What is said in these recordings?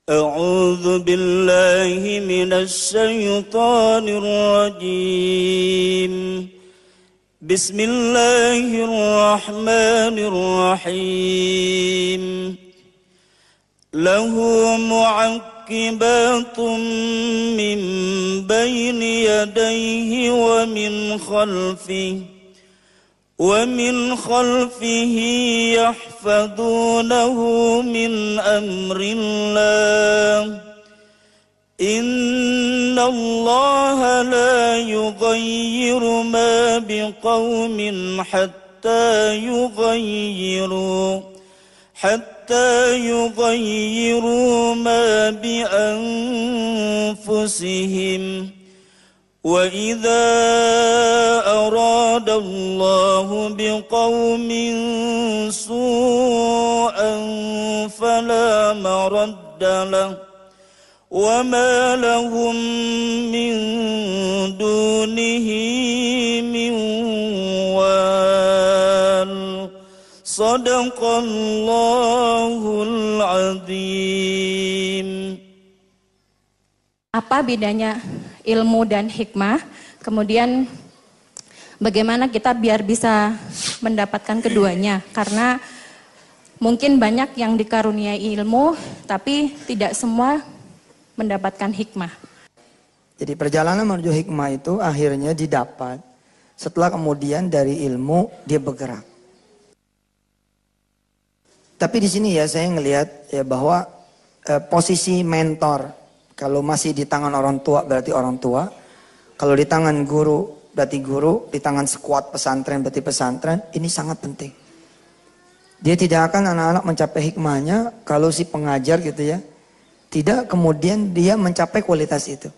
أعوذ بالله من الشيطان الرجيم بسم الله الرحمن الرحيم له معقبات من بين يديه ومن خلفه يحفظونه من أمر الله إن الله لا يغير ما بقوم حتى يغيروا ما بأنفسهم وإذا أراد الله بقوم سوءا فلا مرد له وما لهم من دونه من وال صدق الله العظيم. Apa bedanya ilmu dan hikmah? Kemudian bagaimana kita biar bisa mendapatkan keduanya? Karena mungkin banyak yang dikaruniai ilmu, tapi tidak semua mendapatkan hikmah. Jadi perjalanan menuju hikmah itu akhirnya didapat setelah kemudian dari ilmu dia bergerak. Tapi di sini ya saya ngelihat ya bahwa posisi mentor kalau masih di tangan orang tua berarti orang tua, kalau di tangan guru berarti guru, di tangan sekuat pesantren berarti pesantren, ini sangat penting. Dia tidak akan anak-anak mencapai hikmahnya kalau si pengajar gitu ya, tidak kemudian dia mencapai kualitas itu.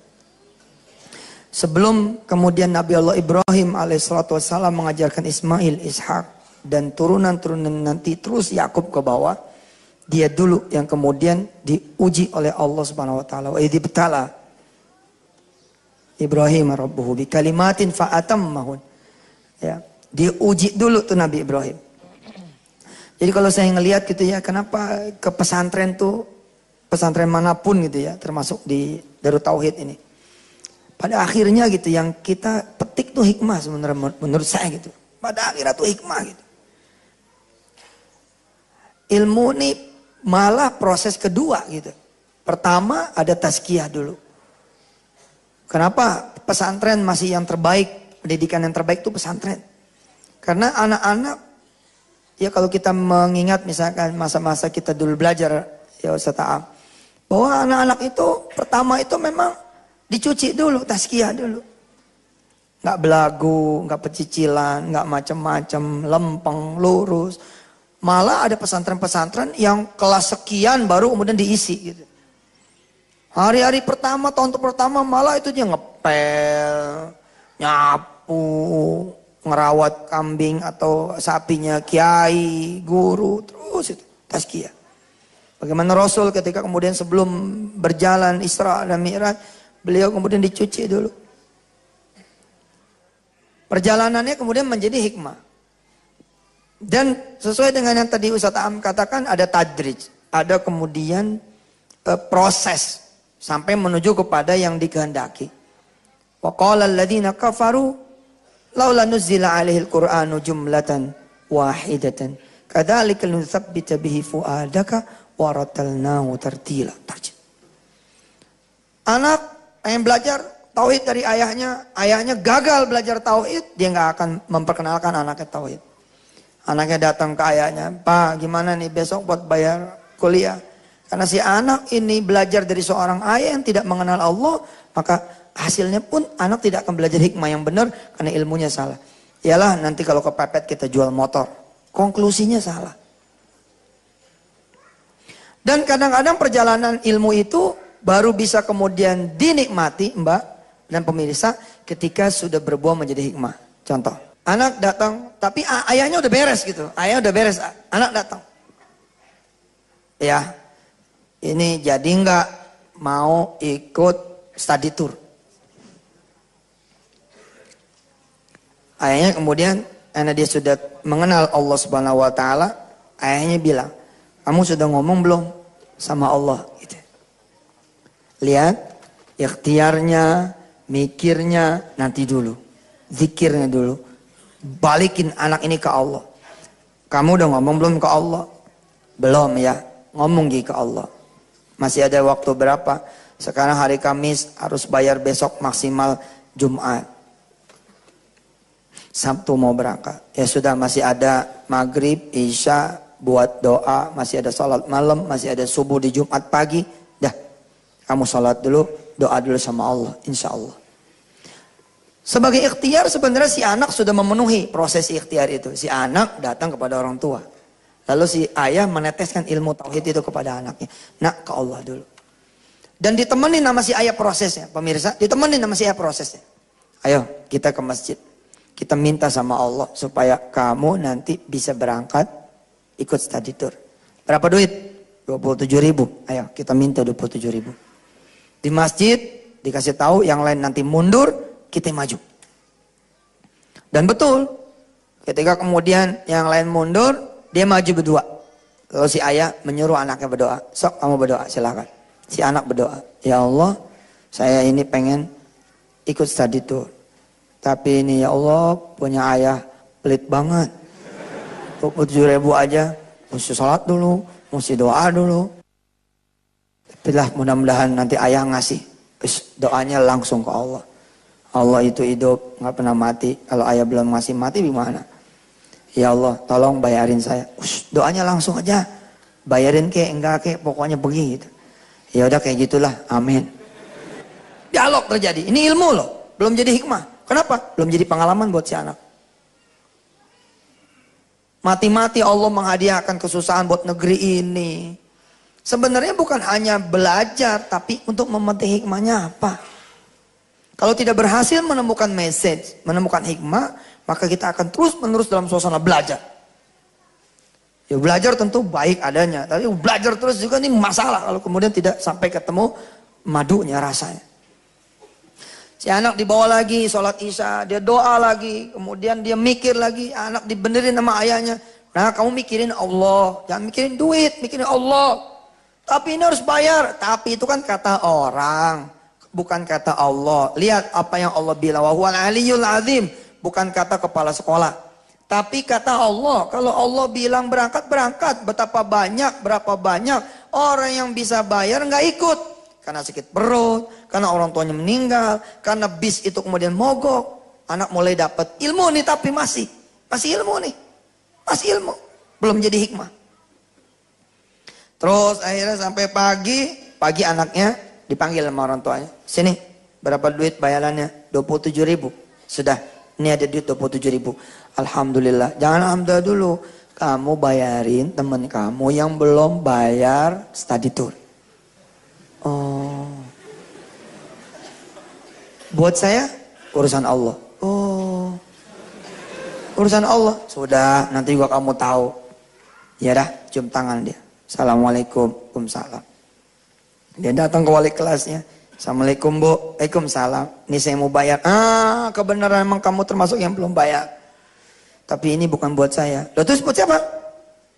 Sebelum kemudian Nabi Allah Ibrahim alaihissalam mengajarkan Ismail, Ishak dan turunan-turunan nanti terus Yakub ke bawah, dia dulu yang kemudian diuji oleh Allah Subhanahu wa taala. Wa idibtala Ibrahim rabbuhu bi kalimatin fa atammahun. Ya, diuji dulu tuh Nabi Ibrahim. Jadi kalau saya ngelihat gitu ya, kenapa ke pesantren tuh, pesantren manapun gitu ya, termasuk di Darut Tauhid ini. Pada akhirnya gitu yang kita petik tuh hikmah sebenarnya menurut saya gitu. Pada akhirnya tuh hikmah gitu. Ilmu nih malah proses kedua gitu. Pertama ada tazkiyah dulu. Kenapa pesantren masih yang terbaik, pendidikan yang terbaik itu pesantren. Karena anak-anak, ya kalau kita mengingat misalkan masa-masa kita dulu belajar, ya Ustaz Ta'am, bahwa anak-anak itu pertama itu memang dicuci dulu, tazkiyah dulu. Nggak belagu, nggak pecicilan, nggak macam-macam, lempeng, lurus. Malah ada pesantren-pesantren yang kelas sekian baru kemudian diisi gitu. Hari-hari pertama, tahun pertama malah itu dia ngepel, nyapu, ngerawat kambing atau sapinya kiai, guru, terus itu tazkiyah. Bagaimana Rasul ketika kemudian sebelum berjalan Isra dan Mi'raj, beliau kemudian dicuci dulu. Perjalanannya kemudian menjadi hikmah. Dan sesuai dengan yang tadi Ustaz Am katakan ada tadrij, ada kemudian proses sampai menuju kepada yang dikehendaki. Wa qala alladziina kafaru laula nuzzila 'alaihil qur'anu jumlatan wahidatan kadzalika linutsabbita bihi fuadaka wa ratalnahu tartila. Anak yang belajar tauhid dari ayahnya gagal belajar tauhid, dia nggak akan memperkenalkan anaknya tauhid. Anaknya datang ke ayahnya, Pak gimana nih besok buat bayar kuliah. Karena si anak ini belajar dari seorang ayah yang tidak mengenal Allah, maka hasilnya pun anak tidak akan belajar hikmah yang benar karena ilmunya salah. Yalah nanti kalau kepepet kita jual motor. Konklusinya salah. Dan kadang-kadang perjalanan ilmu itu baru bisa kemudian dinikmati Mbak dan pemirsa ketika sudah berbuah menjadi hikmah. Contoh. Anak datang, tapi ayahnya udah beres gitu. Ayah udah beres, anak datang. Ya, ini jadi nggak mau ikut study tour. Ayahnya kemudian, karena dia sudah mengenal Allah Subhanahu Wa Taala, ayahnya bilang, kamu sudah ngomong belum sama Allah? Gitu. Lihat, ikhtiarnya, mikirnya nanti dulu. Zikirnya dulu. Balikin anak ini ke Allah. Kamu udah ngomong belum ke Allah? Belum ya, ngomong ke Allah. Masih ada waktu berapa? Sekarang hari Kamis, harus bayar besok maksimal Jumat. Sabtu mau berangkat. Ya sudah, masih ada maghrib, isya, buat doa. Masih ada sholat malam, masih ada subuh di Jumat pagi. Dah, kamu sholat dulu, doa dulu sama Allah, insya Allah. Sebagai ikhtiar sebenarnya si anak sudah memenuhi proses ikhtiar itu. Si anak datang kepada orang tua. Lalu si ayah meneteskan ilmu tauhid itu kepada anaknya. Nak, ke Allah dulu. Dan ditemenin sama si ayah prosesnya. Pemirsa, ditemenin sama si ayah prosesnya. Ayo kita ke masjid. Kita minta sama Allah supaya kamu nanti bisa berangkat ikut study tour. Berapa duit? 27.000. Ayo kita minta 27.000. Di masjid dikasih tahu, yang lain nanti mundur. Kita maju. Dan betul, ketika kemudian yang lain mundur, dia maju berdua. Lalu si ayah menyuruh anaknya berdoa. Sok kamu berdoa, silakan. Si anak berdoa. Ya Allah, saya ini pengen ikut study tour. Tapi ini ya Allah, punya ayah pelit banget. 27.000 aja, mesti sholat dulu, mesti doa dulu. Tapi lah mudah-mudahan nanti ayah ngasih. Doanya langsung ke Allah. Allah itu hidup, nggak pernah mati. Kalau ayah belum ngasih mati gimana? Ya Allah, tolong bayarin saya. Doanya langsung aja. Bayarin kek, enggak kek, pokoknya begitu. Ya udah kayak gitulah, amin. Dialog terjadi. Ini ilmu loh, belum jadi hikmah. Kenapa? Belum jadi pengalaman buat si anak. Mati-mati Allah menghadiahkan kesusahan buat negeri ini. Sebenarnya bukan hanya belajar, tapi untuk memetik hikmahnya apa? Kalau tidak berhasil menemukan message, menemukan hikmah, maka kita akan terus-menerus dalam suasana belajar. Ya belajar tentu baik adanya, tapi belajar terus juga ini masalah kalau kemudian tidak sampai ketemu madunya rasanya. Si anak dibawa lagi sholat isya, dia doa lagi, kemudian dia mikir lagi, anak dibenerin sama ayahnya. Nah kamu mikirin Allah, jangan mikirin duit, mikirin Allah. Tapi ini harus bayar, tapi itu kan kata orang. Bukan kata Allah. Lihat apa yang Allah bilang. Wa huwal aliyyul azim. Bukan kata kepala sekolah. Tapi kata Allah. Kalau Allah bilang berangkat, berangkat. Betapa banyak, berapa banyak orang yang bisa bayar nggak ikut. Karena sakit perut. Karena orang tuanya meninggal. Karena bis itu kemudian mogok. Anak mulai dapat ilmu nih tapi masih ilmu nih. Masih ilmu. Belum jadi hikmah. Terus akhirnya sampai pagi anaknya dipanggil sama orang tuanya. Sini, berapa duit bayarannya? 27.000. Sudah, ini ada duit 27.000. Alhamdulillah. Jangan alhamdulillah dulu. Kamu bayarin teman kamu yang belum bayar study tour. Oh. Buat saya, urusan Allah. Oh. Urusan Allah. Sudah, nanti juga kamu tahu. Ya dah, cium tangan dia. Assalamualaikum. Waalaikumsalam. Dia datang ke wali kelasnya. Assalamualaikum Bu. Waalaikumsalam. Ini saya mau bayar. Kebenaran emang kamu termasuk yang belum bayar. Tapi ini bukan buat saya. Loh terus buat siapa?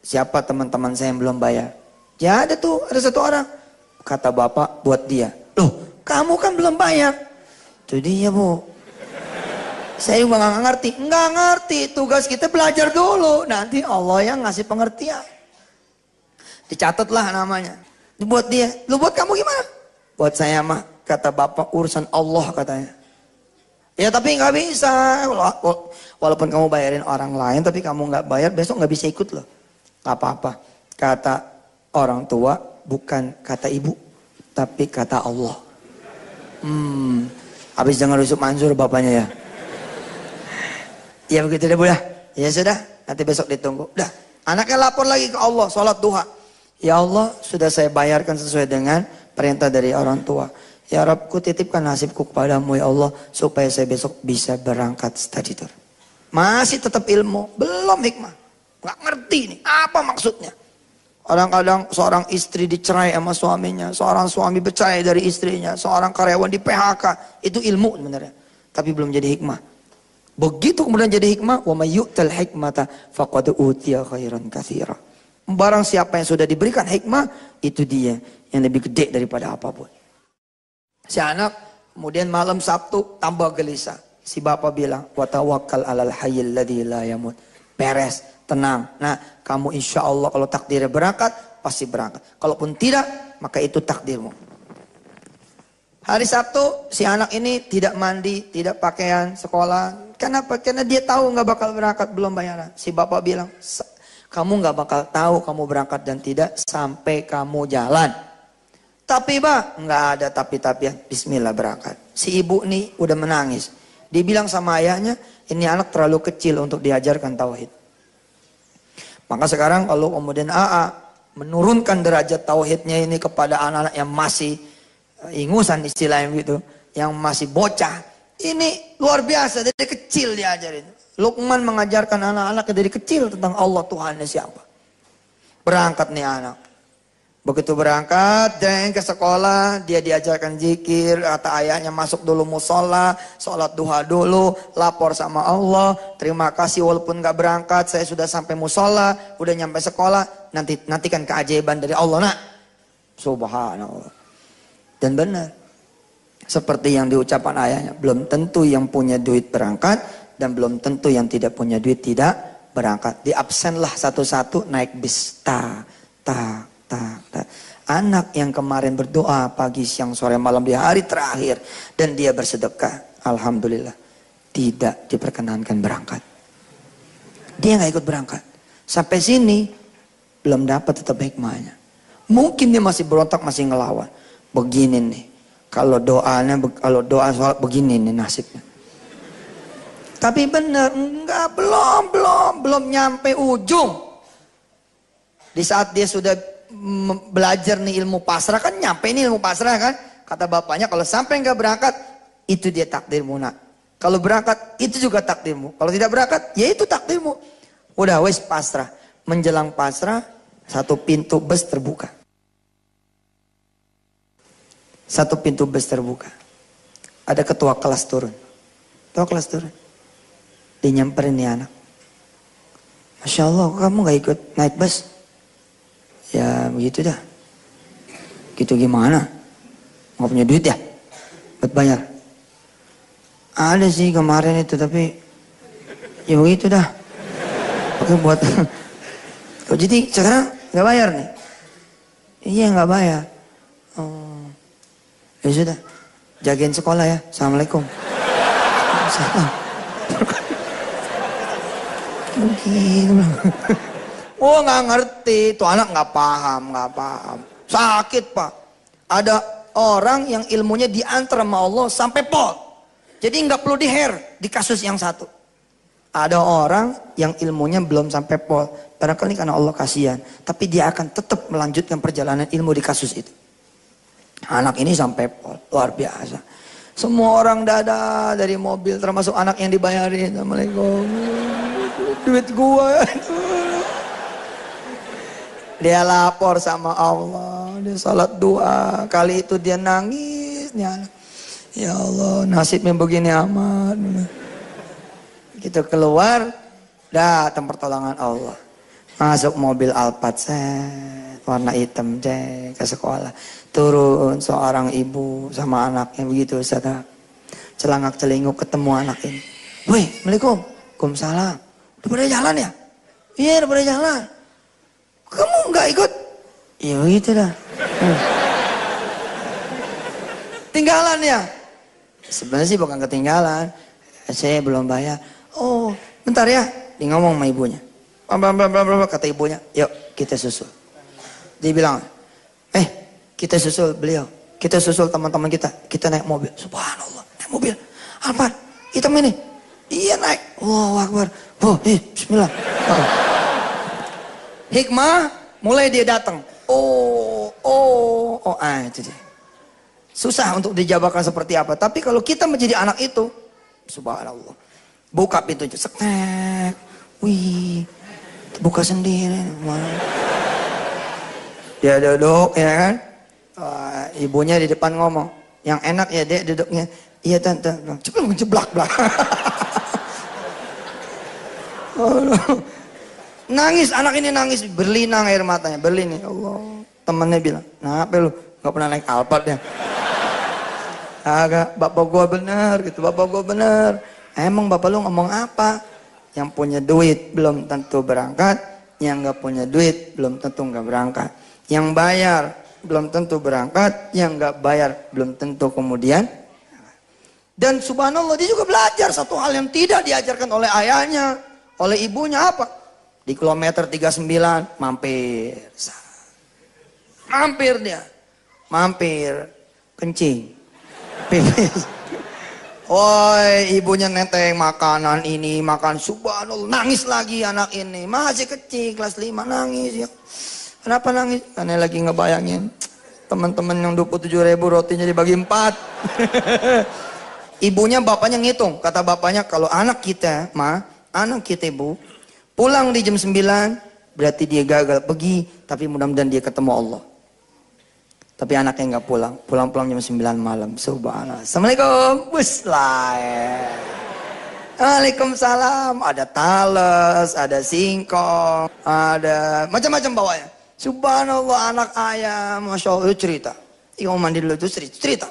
Siapa teman-teman saya yang belum bayar? Ya ada tuh, ada satu orang. Kata bapak buat dia. Loh kamu kan belum bayar. Itu dia Bu. Saya juga gak ngerti. Nggak ngerti. Tugas kita belajar dulu. Nanti Allah yang ngasih pengertian. Dicatatlah namanya. Buat dia, lu buat kamu gimana? Buat saya mah, kata bapak urusan Allah katanya. Ya tapi nggak bisa, walaupun kamu bayarin orang lain, tapi kamu nggak bayar, besok nggak bisa ikut loh. Gak apa-apa, kata orang tua, bukan kata ibu, tapi kata Allah. Habis dengar Yusuf Mansur bapaknya ya. Ya begitu deh Bu ya. Ya sudah, nanti besok ditunggu. Udah, anaknya lapor lagi ke Allah, sholat duha. Ya Allah, sudah saya bayarkan sesuai dengan perintah dari orang tua. Ya Rabbku, titipkan nasibku kepadamu ya Allah, supaya saya besok bisa berangkat study tour. Masih tetap ilmu, belum hikmah. Gak ngerti nih, apa maksudnya. Kadang-kadang seorang istri dicerai sama suaminya, seorang suami bercerai dari istrinya, seorang karyawan di PHK. Itu ilmu sebenarnya, tapi belum jadi hikmah. Begitu kemudian jadi hikmah, wa may yu'tal hikmata faqad utiya khairan katsira. Barang siapa yang sudah diberikan hikmah, itu dia yang lebih gede daripada apapun. Si anak kemudian malam Sabtu tambah gelisah. Si bapak bilang, wa tawakkal 'alal hayyil ladzi la yamut. Beres, tenang. Nah, kamu insya Allah kalau takdirnya berangkat, pasti berangkat. Kalaupun tidak, maka itu takdirmu. Hari Sabtu, si anak ini tidak mandi, tidak pakaian sekolah. Kenapa? Karena dia tahu nggak bakal berangkat, belum bayaran. Si bapak bilang, kamu nggak bakal tahu kamu berangkat dan tidak sampai kamu jalan. Tapi Pak, nggak ada tapi-tapian. Bismillah berangkat. Si ibu nih udah menangis. Dia bilang sama ayahnya, ini anak terlalu kecil untuk diajarkan tauhid. Maka sekarang kalau kemudian AA menurunkan derajat tauhidnya ini kepada anak-anak yang masih ingusan istilahnya gitu, yang masih bocah, ini luar biasa, dari kecil diajarin. Luqman mengajarkan anak-anaknya dari kecil tentang Allah Tuhannya siapa. Berangkat nih anak. Begitu berangkat, dan ke sekolah, dia diajarkan zikir, kata ayahnya masuk dulu musola, sholat duha dulu, lapor sama Allah, terima kasih walaupun gak berangkat, saya sudah sampai musola, udah nyampe sekolah, nantikan keajaiban dari Allah nak. Subhanallah. Dan benar, seperti yang diucapkan ayahnya, belum tentu yang punya duit berangkat, dan belum tentu yang tidak punya duit tidak berangkat. Di absenlah satu-satu naik bis, tak. Anak yang kemarin berdoa pagi, siang, sore, malam di hari terakhir dan dia bersedekah, alhamdulillah tidak diperkenankan berangkat. Dia nggak ikut berangkat. Sampai sini belum dapat tetap hikmahnya. Mungkin dia masih berontak, masih ngelawan. Begini nih, kalau doa soal begini nih nasibnya. Tapi benar, enggak, belum nyampe ujung. Di saat dia sudah belajar nih ilmu pasrah, kan nyampe nih ilmu pasrah kan, kata bapaknya kalau sampai nggak berangkat itu dia takdirmu nak, kalau berangkat itu juga takdirmu, kalau tidak berangkat ya itu takdirmu. Udah wes pasrah. Menjelang pasrah, satu pintu bus terbuka, ada ketua kelas turun, dia nyamperin nih anak, Masya Allah kamu nggak ikut naik bus? Ya begitu dah. Gitu gimana? Nggak punya duit ya? Buat bayar? Ada sih kemarin itu, tapi ya begitu dah. Oke buat. Oh, jadi sekarang nggak bayar nih? Iya nggak bayar. Oh. Ya sudah. Jagain sekolah ya. Assalamualaikum. Salam. Mungkin. Oh nggak ngerti, tuh anak nggak paham. Sakit Pak. Ada orang yang ilmunya diantar sama Allah sampai pol. Jadi nggak perlu di kasus yang satu. Ada orang yang ilmunya belum sampai pol. Barangkali karena Allah kasihan. Tapi dia akan tetap melanjutkan perjalanan ilmu di kasus itu. Anak ini sampai pol, luar biasa. Semua orang dada dari mobil, termasuk anak yang dibayarin. Assalamualaikum. Duit gua. Dia lapor sama Allah, dia salat doa. Kali itu dia nangis, ya Allah nasibnya begini amat. Gitu keluar, datang pertolongan Allah. Masuk mobil Alphard, warna hitam, ke sekolah. Turun seorang ibu sama anaknya begitu, Ustaz. Celangak celinguk ketemu anak ini. Woi, Assalamualaikum. Waalaikumsalam. Udah pada jalan ya? Iya, udah pada jalan. Kamu nggak ikut? Ya gitu dah. Tinggalan ya? Sebenarnya sih bukan ketinggalan. Saya belum bayar. Oh, bentar ya. Dia ngomong sama ibunya. Kata ibunya, yuk kita susul. Dia bilang, kita susul beliau. Kita susul teman-teman kita. Kita naik mobil. Subhanallah, naik mobil. Alphard, hitam ini. Iya naik. Allahu Akbar. Bismillah. Hikmah, mulai dia datang. Itu dia. Susah untuk dijabarkan seperti apa. Tapi kalau kita menjadi anak itu, subhanallah. Buka pintunya, seknek. Wih, buka sendiri. Dia duduk, ya kan. Ibunya di depan ngomong. Yang enak ya dek duduknya. Iya tante. Jeblak. Nangis, anak ini nangis, berlinang air matanya, berlin. Allah, temannya bilang, kenapa lu gak pernah naik Alphard ya? Agak, bapak gua bener gitu, bapak gua bener. Emang bapak lu ngomong apa? Yang punya duit belum tentu berangkat, yang nggak punya duit belum tentu nggak berangkat. Yang bayar belum tentu berangkat, yang nggak bayar belum tentu kemudian. Dan subhanallah dia juga belajar satu hal yang tidak diajarkan oleh ayahnya, oleh ibunya apa? Di kilometer 39 mampir. Mampir dia. Mampir kencing. Pipis. Woi, ibunya neteng makanan ini, makan subhanallah. Nangis lagi anak ini. Masih kecil, kelas 5 nangis ya. Kenapa nangis? Karena lagi ngebayangin teman-teman yang 27.000 rotinya dibagi 4. Ibunya bapaknya ngitung. Kata bapaknya kalau anak kita, anak kita ibu, pulang di jam 9, berarti dia gagal pergi, tapi mudah-mudahan dia ketemu Allah. Tapi anaknya nggak pulang, pulang jam 9 malam. Subhanallah. Assalamualaikum. Waalaikumsalam. Ada talas, ada singkong, ada macam-macam bawanya. Subhanallah, anak ayam, masya Allah cerita. Iya mandi dulu itu cerita.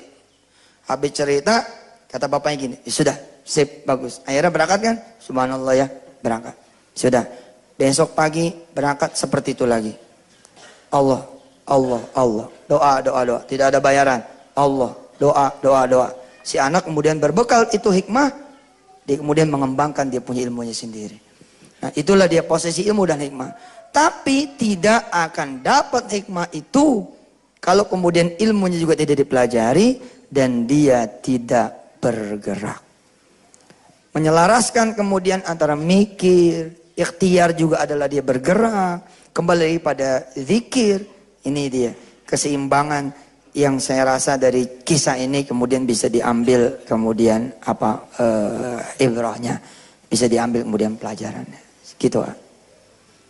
Habis cerita, kata bapaknya gini, sudah, sip, bagus. Akhirnya berangkat kan? Subhanallah ya, berangkat. Sudah, besok pagi berangkat seperti itu lagi. Allah. Doa. Tidak ada bayaran. Allah, doa. Si anak kemudian berbekal itu hikmah, dia kemudian mengembangkan dia punya ilmunya sendiri. Nah, itulah dia posisi ilmu dan hikmah. Tapi tidak akan dapat hikmah itu kalau kemudian ilmunya juga tidak dipelajari dan dia tidak bergerak. Menyelaraskan kemudian antara mikir, ikhtiar juga adalah dia bergerak, kembali pada zikir. Ini dia keseimbangan yang saya rasa dari kisah ini kemudian bisa diambil kemudian ibrahnya, bisa diambil kemudian pelajarannya. Gitu.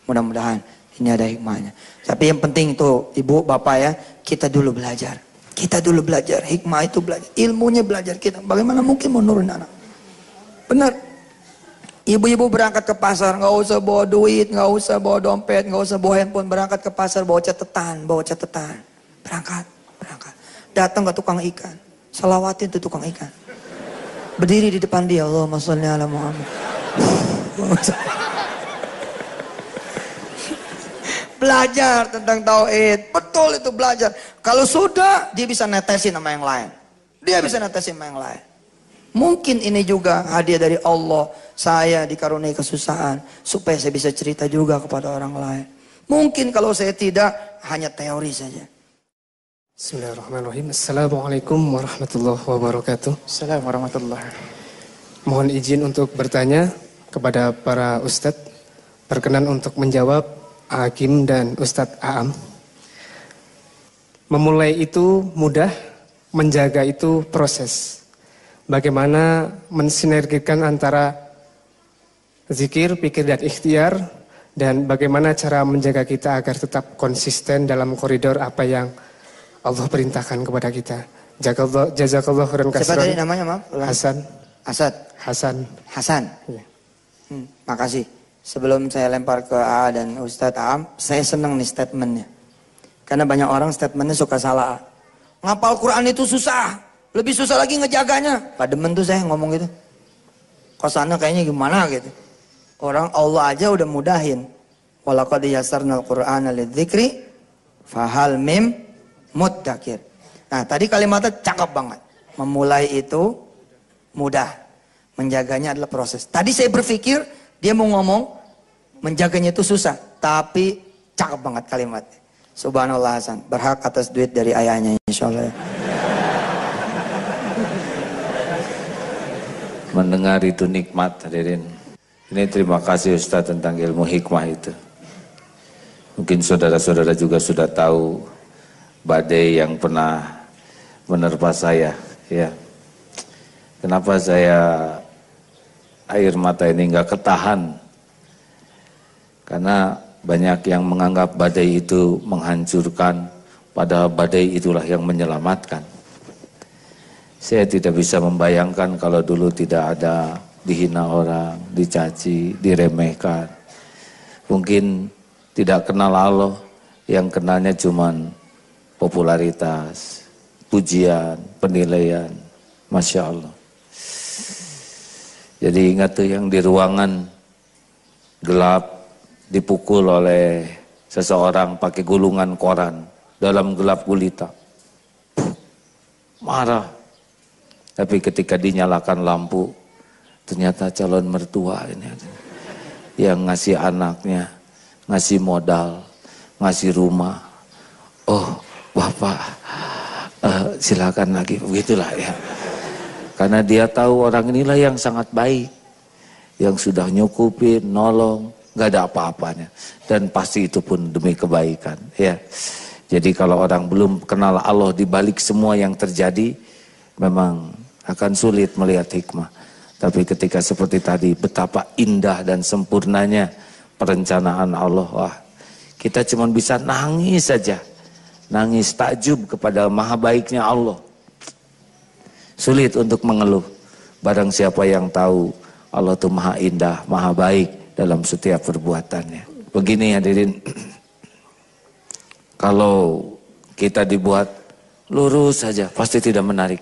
Mudah-mudahan ini ada hikmahnya. Tapi yang penting tuh ibu bapak ya, kita dulu belajar. Hikmah itu belajar, ilmunya belajar kita. Bagaimana mungkin menurun anak? Benar. Ibu-ibu berangkat ke pasar, nggak usah bawa duit, nggak usah bawa dompet, nggak usah bawa handphone. Berangkat ke pasar bawa catatan. Berangkat. Datang ke tukang ikan, salawatin tuh tukang ikan. Berdiri di depan dia, Allahumma sholli ala Muhammad. Belajar tentang tauhid, betul itu belajar. Kalau sudah, dia bisa netesin sama yang lain. Mungkin ini juga hadiah dari Allah. Saya dikaruniai kesusahan supaya saya bisa cerita juga kepada orang lain. Mungkin kalau saya tidak, hanya teori saja. Bismillahirrahmanirrahim. Assalamualaikum warahmatullahi wabarakatuh. Assalamualaikum warahmatullahi. Mohon izin untuk bertanya kepada para ustadz. Berkenan untuk menjawab Hakim dan Ustadz Aam. Memulai itu mudah, menjaga itu proses. Bagaimana mensinergikan antara zikir, pikir, dan ikhtiar, dan bagaimana cara menjaga kita agar tetap konsisten dalam koridor apa yang Allah perintahkan kepada kita. Jazakallah khairan katsiran. Siapa tadi namanya, maaf? Hasan. Ya. Makasih. Sebelum saya lempar ke A dan Ustadz Aam, saya senang nih statementnya. Karena banyak orang statementnya suka salah. Ngapal Quran itu susah. Lebih susah lagi ngejaganya. Pademen tuh saya ngomong gitu. Kosannya kayaknya gimana gitu. Orang Allah aja udah mudahin. Walaqad yassarnal Qur'ana lidzikri fahal mim muddakir. Nah, tadi kalimatnya cakep banget. Memulai itu mudah. Menjaganya adalah proses. Tadi saya berpikir dia mau ngomong menjaganya itu susah, tapi cakep banget kalimatnya. Subhanallah Hasan, berhak atas duit dari ayahnya insyaallah. Mendengar itu nikmat, hadirin. Ini terima kasih Ustaz tentang ilmu hikmah itu. Mungkin saudara-saudara juga sudah tahu badai yang pernah menerpa saya, ya. Kenapa saya air mata ini nggak ketahan? Karena banyak yang menganggap badai itu menghancurkan, padahal badai itulah yang menyelamatkan. Saya tidak bisa membayangkan kalau dulu tidak ada dihina orang, dicaci, diremehkan. Mungkin tidak kenal Allah, yang kenalnya cuman popularitas, pujian, penilaian. Masya Allah. Jadi ingat tuh yang di ruangan gelap dipukul oleh seseorang pakai gulungan koran dalam gelap gulita. Marah. Tapi ketika dinyalakan lampu, ternyata calon mertua ini yang ngasih anaknya, ngasih modal, ngasih rumah. Oh, Bapak, silakan lagi, begitulah ya. Karena dia tahu orang inilah yang sangat baik, yang sudah nyukupin, nolong, nggak ada apa-apanya, dan pasti itu pun demi kebaikan, ya. Jadi kalau orang belum kenal Allah di balik semua yang terjadi, memang akan sulit melihat hikmah. Tapi ketika seperti tadi, betapa indah dan sempurnanya perencanaan Allah, wah, kita cuma bisa nangis saja. Nangis takjub kepada maha baiknya Allah. Sulit untuk mengeluh. Barang siapa yang tahu Allah itu maha indah, maha baik dalam setiap perbuatannya. Begini hadirin, kalau kita dibuat lurus saja pasti tidak menarik.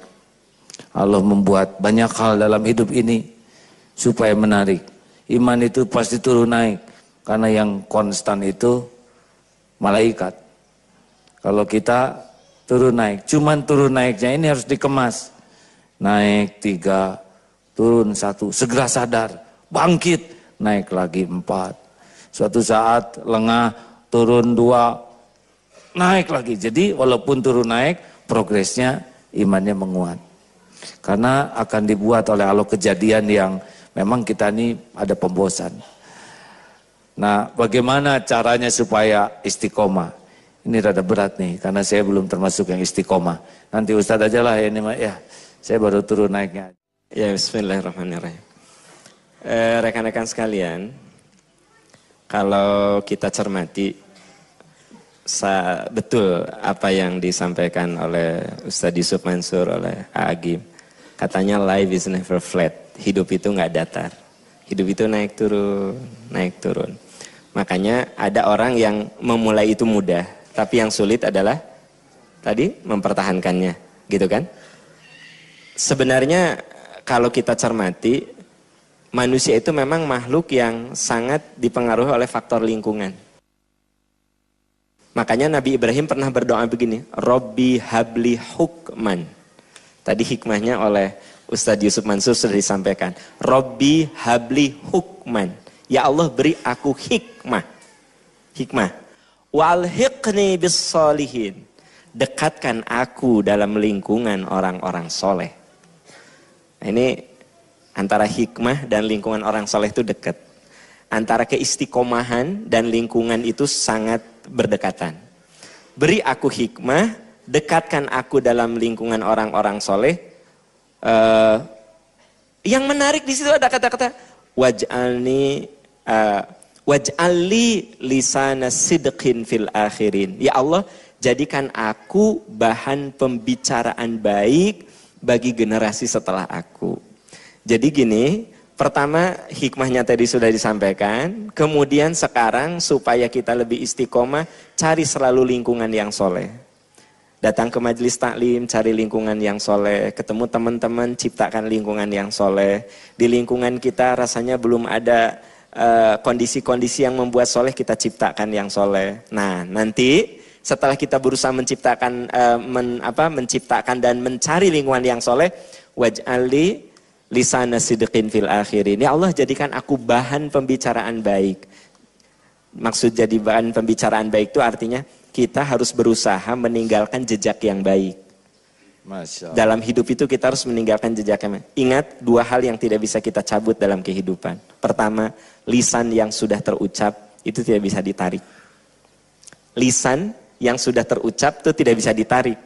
Allah membuat banyak hal dalam hidup ini supaya menarik. Iman itu pasti turun naik, karena yang konstan itu malaikat. Kalau kita turun naik, cuman turun naiknya ini harus dikemas. Naik 3, turun 1, segera sadar, bangkit, naik lagi 4. Suatu saat lengah, turun 2, naik lagi. Jadi walaupun turun naik, progresnya imannya menguat. Karena akan dibuat oleh Allah kejadian yang memang kita ini ada pembosan. Nah, bagaimana caranya supaya istiqomah? Ini rada berat nih, karena saya belum termasuk yang istiqomah. Nanti Ustadz aja lah ini, ya. Saya baru turun naiknya. Ya, bismillahirrahmanirrahim. Rekan-rekan sekalian, kalau kita cermati, betul apa yang disampaikan oleh Ustadz Yusuf Mansur, oleh Agim. Katanya life is never flat, hidup itu nggak datar. Hidup itu naik turun, naik turun. Makanya ada orang yang memulai itu mudah, tapi yang sulit adalah tadi mempertahankannya, gitu kan? Sebenarnya kalau kita cermati, manusia itu memang makhluk yang sangat dipengaruhi oleh faktor lingkungan. Makanya Nabi Ibrahim pernah berdoa begini, Robbi habli hukman. Tadi hikmahnya oleh Ustadz Yusuf Mansur sudah disampaikan. Robbi habli hukman. Ya Allah, beri aku hikmah. Hikmah. Walhiqni bis solihin. Dekatkan aku dalam lingkungan orang-orang soleh. Nah, ini antara hikmah dan lingkungan orang soleh itu dekat. Antara keistiqomahan dan lingkungan itu sangat berdekatan. Beri aku hikmah, dekatkan aku dalam lingkungan orang-orang soleh. Yang menarik di situ ada kata-kata waj'alli lisana sidqin fil akhirin. Ya Allah, jadikan aku bahan pembicaraan baik bagi generasi setelah aku. Jadi gini, pertama hikmahnya tadi sudah disampaikan, kemudian sekarang supaya kita lebih istiqomah, cari selalu lingkungan yang soleh. Datang ke majelis taklim, cari lingkungan yang soleh, ketemu teman-teman, ciptakan lingkungan yang soleh. Di lingkungan kita rasanya belum ada kondisi-kondisi yang membuat soleh, kita ciptakan yang soleh. Nah, nanti setelah kita berusaha menciptakan menciptakan dan mencari lingkungan yang soleh, waj'alli lisana sidqin fil akhirin. Ya Allah, jadikan aku bahan pembicaraan baik. Maksud jadi bahan pembicaraan baik itu artinya kita harus berusaha meninggalkan jejak yang baik. Masya Allah. Dalam hidup itu kita harus meninggalkan jejak yang baik. Ingat 2 hal yang tidak bisa kita cabut dalam kehidupan. Pertama, lisan yang sudah terucap itu tidak bisa ditarik. Lisan yang sudah terucap itu tidak bisa ditarik.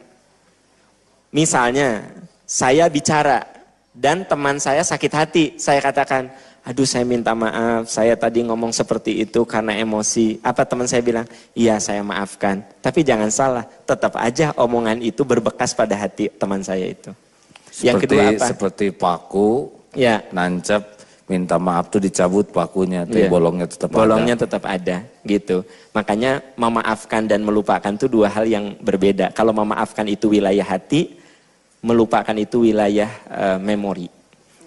Misalnya, saya bicara dan teman saya sakit hati, saya katakan, aduh saya minta maaf, saya tadi ngomong seperti itu karena emosi. Apa teman saya bilang? Iya, saya maafkan. Tapi jangan salah, tetap aja omongan itu berbekas pada hati teman saya itu. Yang kedua apa? Seperti paku, ya, nancap, minta maaf tuh dicabut pakunya, tapi ya, bolongnya tetap bolongnya ada. tetap ada, gitu. Makanya memaafkan dan melupakan itu 2 hal yang berbeda. Kalau memaafkan itu wilayah hati, melupakan itu wilayah memori.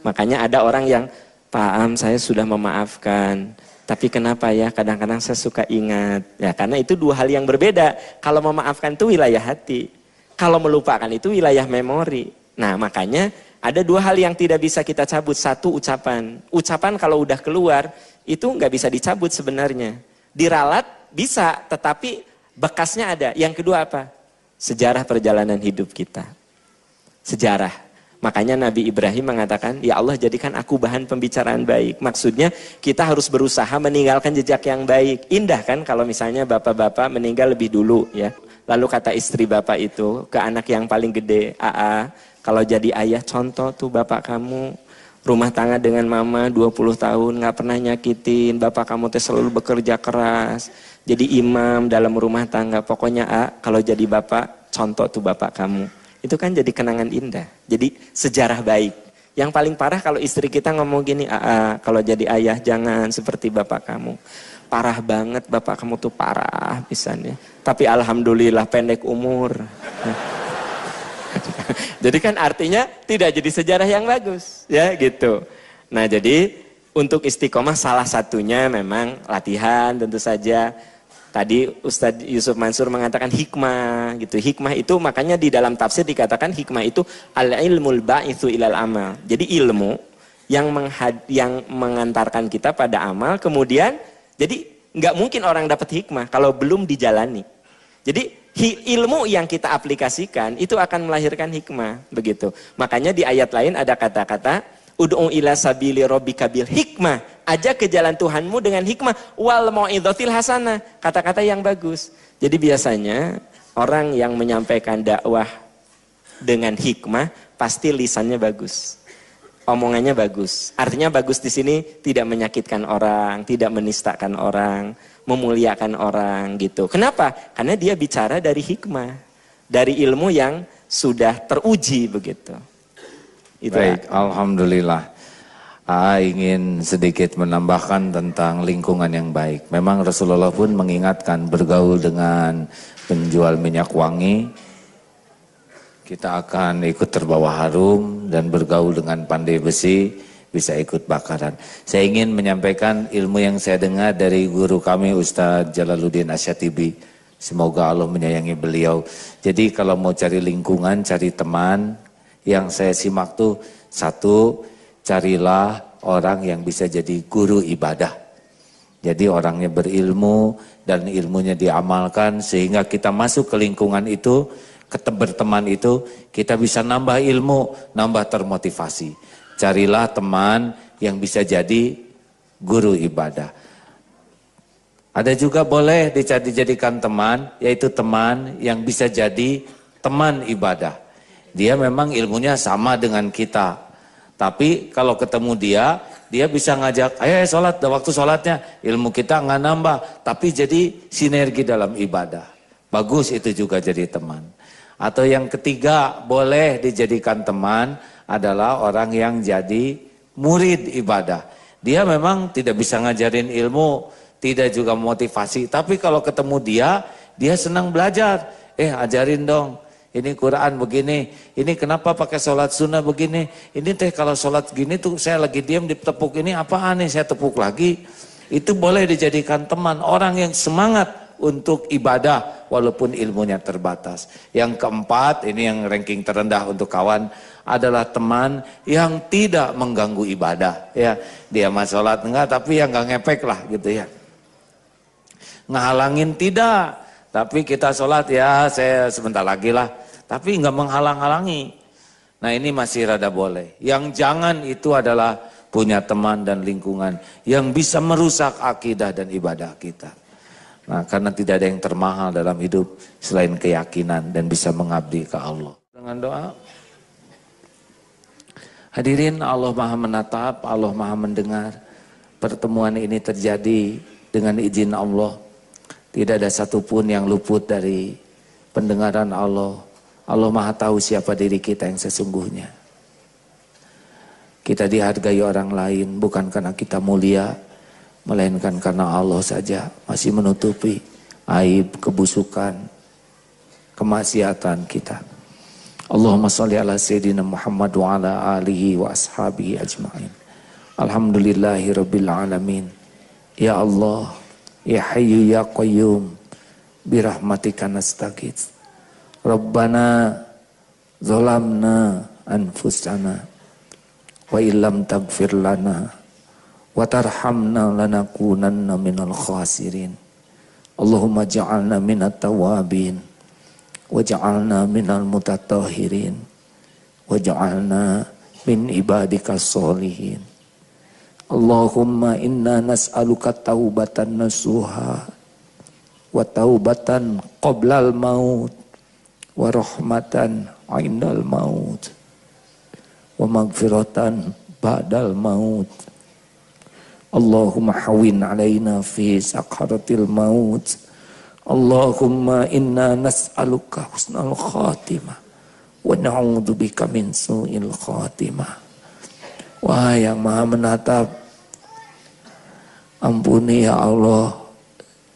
Makanya ada orang yang, Pak Am, saya sudah memaafkan, tapi kenapa ya kadang-kadang saya suka ingat. Ya karena itu dua hal yang berbeda. Kalau memaafkan itu wilayah hati, kalau melupakan itu wilayah memori. Nah makanya ada dua hal yang tidak bisa kita cabut. Satu, ucapan. Ucapan kalau udah keluar itu nggak bisa dicabut sebenarnya. Diralat bisa, tetapi bekasnya ada. Yang kedua apa? Sejarah perjalanan hidup kita. Sejarah. Makanya Nabi Ibrahim mengatakan, ya Allah jadikan aku bahan pembicaraan baik. Maksudnya kita harus berusaha meninggalkan jejak yang baik. Indah kan kalau misalnya bapak-bapak meninggal lebih dulu ya. Lalu kata istri bapak itu ke anak yang paling gede, Aa, kalau jadi ayah contoh tuh bapak kamu. Rumah tangga dengan mama 20 tahun gak pernah nyakitin. Bapak kamu tuh selalu bekerja keras. Jadi imam dalam rumah tangga. Pokoknya kalau jadi bapak, contoh tuh bapak kamu. Itu kan jadi kenangan indah. Jadi sejarah baik. Yang paling parah kalau istri kita ngomong gini, kalau jadi ayah jangan seperti bapak kamu. Parah banget bapak kamu tuh parah pisannya. Tapi alhamdulillah pendek umur. Jadi kan artinya tidak jadi sejarah yang bagus. Ya gitu. Nah jadi untuk istiqomah salah satunya memang latihan tentu saja. Tadi Ustadz Yusuf Mansur mengatakan hikmah gitu. Hikmah itu makanya di dalam tafsir dikatakan hikmah itu al-ilmul ba'itsu ilal amal. Jadi ilmu yang mengantarkan kita pada amal. Kemudian jadi nggak mungkin orang dapat hikmah kalau belum dijalani. Jadi ilmu yang kita aplikasikan itu akan melahirkan hikmah begitu. Makanya di ayat lain ada kata-kata ud'u ila sabili rabbika bil hikmah. Ajak ke jalan Tuhanmu dengan hikmah wal mau'izatil hasanah, kata-kata yang bagus. Jadi biasanya orang yang menyampaikan dakwah dengan hikmah pasti lisannya bagus. Omongannya bagus. Artinya bagus di sini tidak menyakitkan orang, tidak menistakan orang, memuliakan orang gitu. Kenapa? Karena dia bicara dari hikmah, dari ilmu yang sudah teruji begitu. Itu. Baik, alhamdulillah. Ingin sedikit menambahkan tentang lingkungan yang baik. Memang Rasulullah pun mengingatkan bergaul dengan penjual minyak wangi, kita akan ikut terbawa harum, dan bergaul dengan pandai besi bisa ikut bakaran. Saya ingin menyampaikan ilmu yang saya dengar dari guru kami Ustadz Jalaluddin Asyatibi. Semoga Allah menyayangi beliau. Jadi kalau mau cari lingkungan, cari teman, yang saya simak tuh satu, carilah orang yang bisa jadi guru ibadah. Jadi orangnya berilmu dan ilmunya diamalkan sehingga kita masuk ke lingkungan itu, berteman itu, kita bisa nambah ilmu, nambah termotivasi. Carilah teman yang bisa jadi guru ibadah. Ada juga boleh dijadikan teman, yaitu teman yang bisa jadi teman ibadah. Dia memang ilmunya sama dengan kita. Tapi kalau ketemu dia bisa ngajak, ayo sholat, waktu sholatnya ilmu kita nggak nambah, tapi jadi sinergi dalam ibadah. Bagus itu juga jadi teman. Atau yang ketiga boleh dijadikan teman adalah orang yang jadi murid ibadah. Dia memang tidak bisa ngajarin ilmu, tidak juga motivasi, tapi kalau ketemu dia senang belajar. Ajarin dong. Ini Quran begini, ini kenapa pakai sholat sunnah begini, ini teh kalau sholat gini tuh saya lagi diam ditepuk ini apaan nih, saya tepuk lagi. Itu boleh dijadikan teman, orang yang semangat untuk ibadah walaupun ilmunya terbatas. Yang keempat, ini yang ranking terendah untuk kawan, adalah teman yang tidak mengganggu ibadah. Ya, dia mah sholat enggak, tapi yang enggak ngepek lah gitu ya. Ngehalangin tidak, tapi kita sholat ya saya sebentar lagi lah. Tapi nggak menghalang-halangi. Nah ini masih rada boleh. Yang jangan itu adalah punya teman dan lingkungan yang bisa merusak akidah dan ibadah kita. Nah karena tidak ada yang termahal dalam hidup selain keyakinan dan bisa mengabdi ke Allah. Dengan doa. Hadirin, Allah Maha menatap, Allah Maha mendengar. Pertemuan ini terjadi dengan izin Allah. Tidak ada satupun yang luput dari pendengaran Allah. Allah Maha tahu siapa diri kita yang sesungguhnya. Kita dihargai orang lain bukan karena kita mulia, melainkan karena Allah saja masih menutupi aib, kebusukan, kemaksiatan kita. Allahumma sholli ala sayyidina Muhammad wa ala alihi wa ashabihi ajma'in. Alhamdulillahi rabbil alamin. Ya Allah, ya Hayyu ya Qayyum, birahmatika nastaghits. Rabbana zalamna anfusana wa illam taghfir lana wa tarhamna lanakunanna minal khasirin. Allahumma ja'alna minat tawabin wa ja'alna minal mutatahhirin wa ja'alna min ibadika sholihin. Allahumma inna nas'aluka taubatan nasuha wa taubatan qoblal maut wa rahmatan indal maut wa magfiratan ba'dal maut. Allahumma hawin alaina fi sakaratil maut. Allahumma inna nas'aluka husnal khatimah wa na'udzubika min su'il khatimah. Wahai yang maha menatap, ampuni ya Allah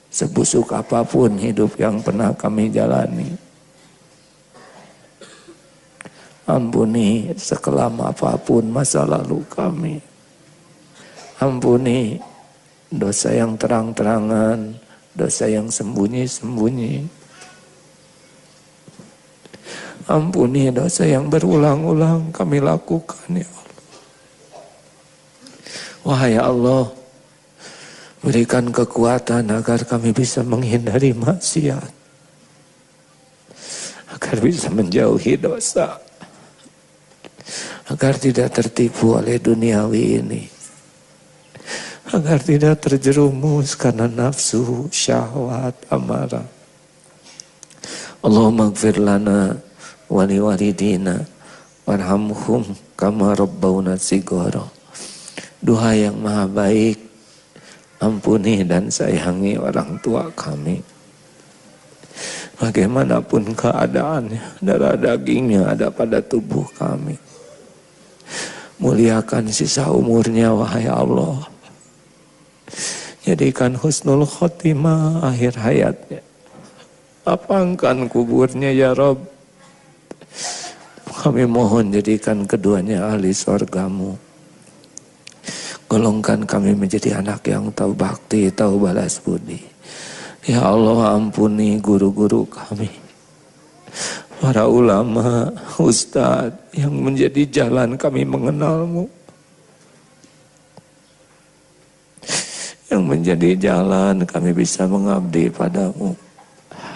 sebusuk apapun hidup yang pernah kami jalani. Ampuni sekelam apapun masa lalu kami. Ampuni dosa yang terang-terangan, dosa yang sembunyi-sembunyi. Ampuni dosa yang berulang-ulang kami lakukan ya Allah. Wahai Allah, berikan kekuatan agar kami bisa menghindari maksiat, agar bisa menjauhi dosa, agar tidak tertipu oleh duniawi ini, agar tidak terjerumus karena nafsu, syahwat, amarah. Allahumma ighfir lana wa liwalidina warhamhum kama rabbawna shighara. Duha yang maha baik, ampuni dan sayangi orang tua kami. Bagaimanapun keadaannya, darah dagingnya ada pada tubuh kami. Muliakan sisa umurnya wahai Allah. Jadikan husnul khotimah akhir hayatnya. Lapangkan kuburnya ya Rabb. Kami mohon jadikan keduanya ahli surgamu. Golongkan kami menjadi anak yang tahu bakti, tahu balas budi. Ya Allah, ampuni guru-guru kami, para ulama, ustadz yang menjadi jalan kami mengenalmu, yang menjadi jalan kami bisa mengabdi padamu.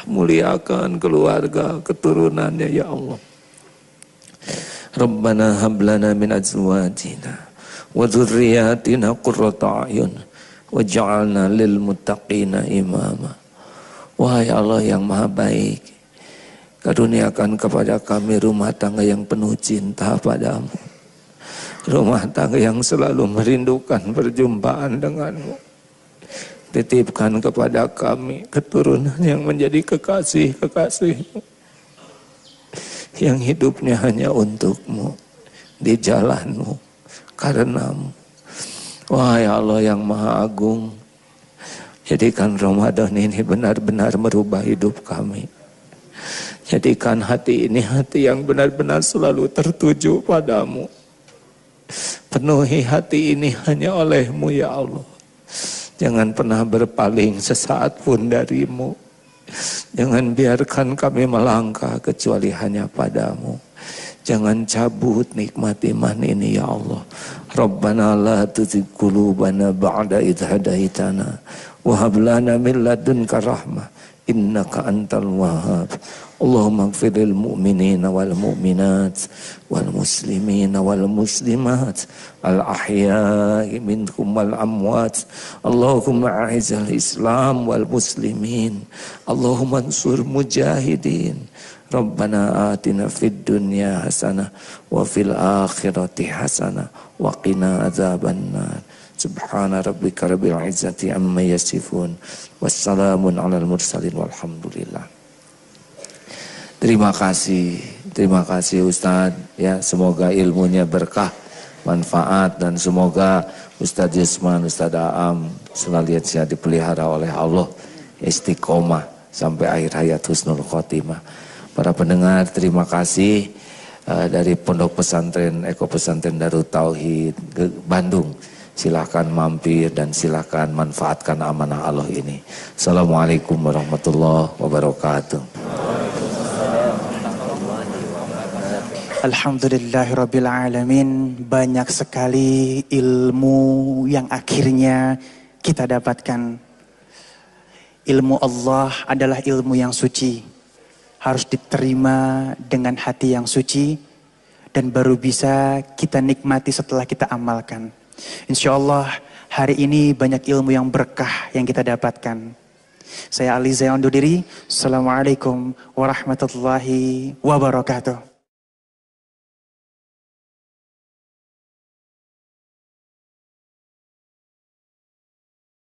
Muliakan keluarga, keturunannya ya Allah. Rabbana hablana min azwajina wa dzurriyyatina qurrata a'yun waj'alna lil muttaqina imama. Wahai Allah yang maha baik, karuniakan kepada kami rumah tangga yang penuh cinta padamu, rumah tangga yang selalu merindukan perjumpaan denganmu. Titipkan kepada kami keturunan yang menjadi kekasih-kekasihmu, yang hidupnya hanya untukmu, di jalanmu, karenamu. Wahai Allah yang maha agung, jadikan Ramadan ini benar-benar merubah hidup kami. Jadikan hati ini hati yang benar-benar selalu tertuju padamu. Penuhi hati ini hanya olehmu ya Allah. Jangan pernah berpaling sesaat pun darimu. Jangan biarkan kami melangkah kecuali hanya padamu. Jangan cabut nikmat iman ini ya Allah. Rabbana la tuzigh qulubana ba'da idh hadaitana wa hab lana min ladunka rahmah innaka antal wahhab. Allahumma ighfirlil mu'minina wal mu'minat wal muslimina wal muslimat al ahya'i minhum wal amwat. Allahumma a'izal Islam wal muslimin. Allahumma ansur mujahidin. Rabbana atina fid dunya hasanah wa fil akhirati hasanah wa qina adzabannar. Subhana rabbika rabbil izzati amma yasifun. Wassalamun alal mursalin walhamdulillah. Terima kasih Ustadz ya, semoga ilmunya berkah, manfaat, dan semoga Ustadz Yusman, Ustadz Aam senantiasa dipelihara oleh Allah, istiqomah sampai akhir hayat husnul khotimah. Para pendengar, terima kasih. dari Pondok Pesantren Eko Pesantren Darut Tauhid Bandung. Silahkan mampir dan silahkan manfaatkan amanah Allah ini. Assalamualaikum warahmatullahi wabarakatuh. Alhamdulillahirrabbilalamin. Banyak sekali ilmu yang akhirnya kita dapatkan. Ilmu Allah adalah ilmu yang suci. Harus diterima dengan hati yang suci. Dan baru bisa kita nikmati setelah kita amalkan. Insya Allah hari ini banyak ilmu yang berkah yang kita dapatkan. Saya Ali Zain undur diri. Assalamualaikum warahmatullahi wabarakatuh.